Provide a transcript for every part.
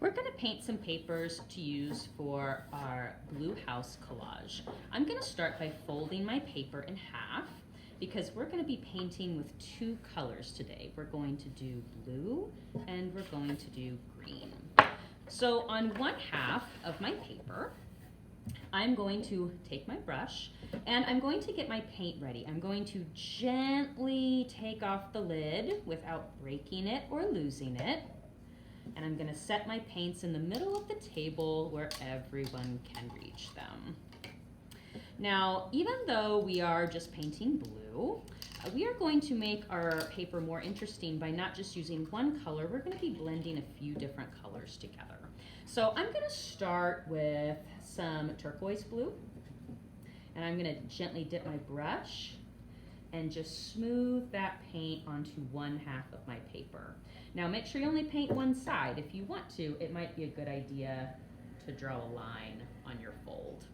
We're going to paint some papers to use for our blue house collage. I'm going to start by folding my paper in half because we're going to be painting with two colors today. We're going to do blue and we're going to do green. So on one half of my paper, I'm going to take my brush and I'm going to get my paint ready. I'm going to gently take off the lid without breaking it or losing it. And I'm going to set my paints in the middle of the table where everyone can reach them. Now, even though we are just painting blue, we are going to make our paper more interesting by not just using one color. We're going to be blending a few different colors together. So I'm going to start with some turquoise blue, and I'm going to gently dip my brush and just smooth that paint onto one half of my paper. Now make sure you only paint one side. If you want to, it might be a good idea to draw a line on your fold.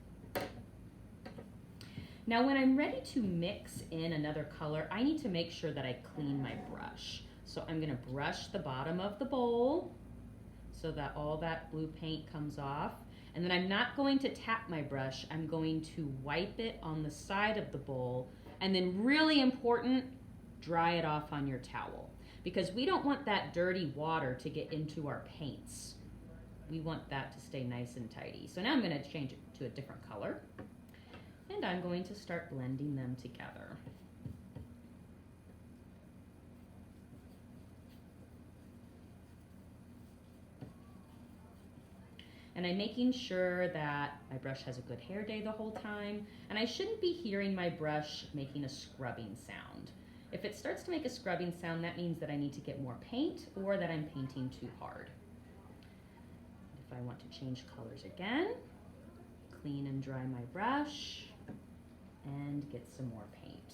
Now when I'm ready to mix in another color, I need to make sure that I clean my brush. So I'm gonna brush the bottom of the bowl so that all that blue paint comes off. And then I'm not going to tap my brush, I'm going to wipe it on the side of the bowl, and then really important, dry it off on your towel. Because we don't want that dirty water to get into our paints. We want that to stay nice and tidy. So now I'm going to change it to a different color. And I'm going to start blending them together. And I'm making sure that my brush has a good hair day the whole time, and I shouldn't be hearing my brush making a scrubbing sound. If it starts to make a scrubbing sound, that means that I need to get more paint or that I'm painting too hard. If I want to change colors again, clean and dry my brush and get some more paint.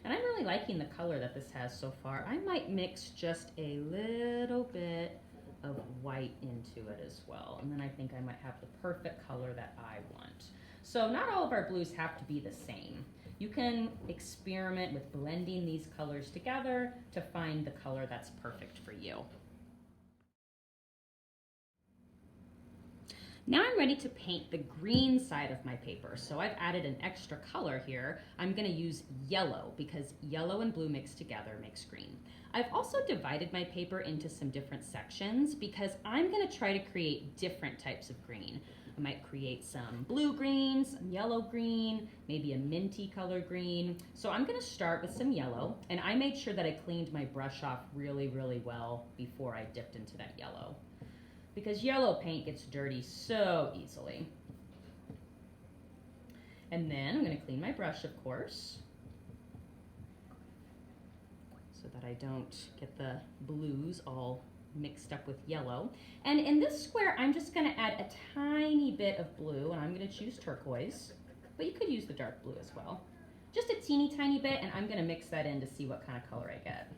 And I'm really liking the color that this has so far. I might mix just a little bit of white into it as well. And then I think I might have the perfect color that I want. So not all of our blues have to be the same. You can experiment with blending these colors together to find the color that's perfect for you. Now I'm ready to paint the green side of my paper. So I've added an extra color here. I'm going to use yellow because yellow and blue mixed together makes green. I've also divided my paper into some different sections because I'm going to try to create different types of green. I might create some blue green, some yellow green, maybe a minty color green. So I'm going to start with some yellow, and I made sure that I cleaned my brush off really, really well before I dipped into that yellow, because yellow paint gets dirty so easily. And then I'm going to clean my brush, of course, so that I don't get the blues all mixed up with yellow. And in this square, I'm just going to add a tiny bit of blue, and I'm going to choose turquoise, but you could use the dark blue as well. Just a teeny tiny bit, and I'm going to mix that in to see what kind of color I get.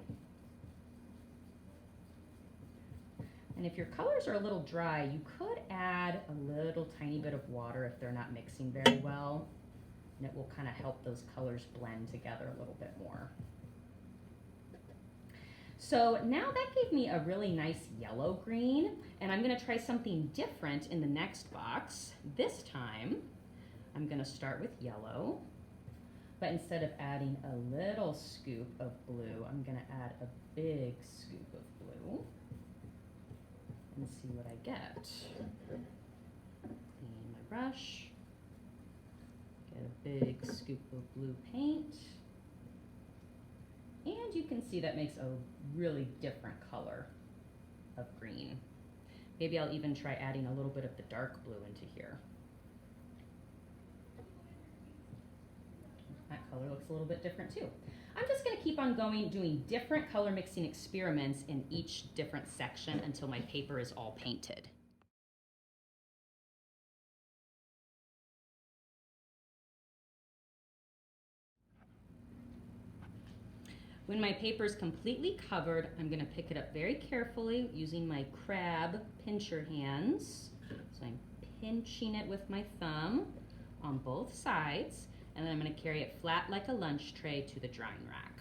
And if your colors are a little dry, you could add a little tiny bit of water if they're not mixing very well, and it will kind of help those colors blend together a little bit more. So now that gave me a really nice yellow green, and I'm going to try something different in the next box. This time, I'm going to start with yellow, but instead of adding a little scoop of blue, I'm going to add a big scoop of blue and see what I get. Clean my brush, get a big scoop of blue paint. And you can see that makes a really different color of green. Maybe I'll even try adding a little bit of the dark blue into here. That color looks a little bit different too. I'm just going to keep on going, doing different color mixing experiments in each different section until my paper is all painted. When my paper is completely covered, I'm going to pick it up very carefully using my crab pincher hands. So I'm pinching it with my thumb on both sides, and then I'm going to carry it flat like a lunch tray to the drying rack.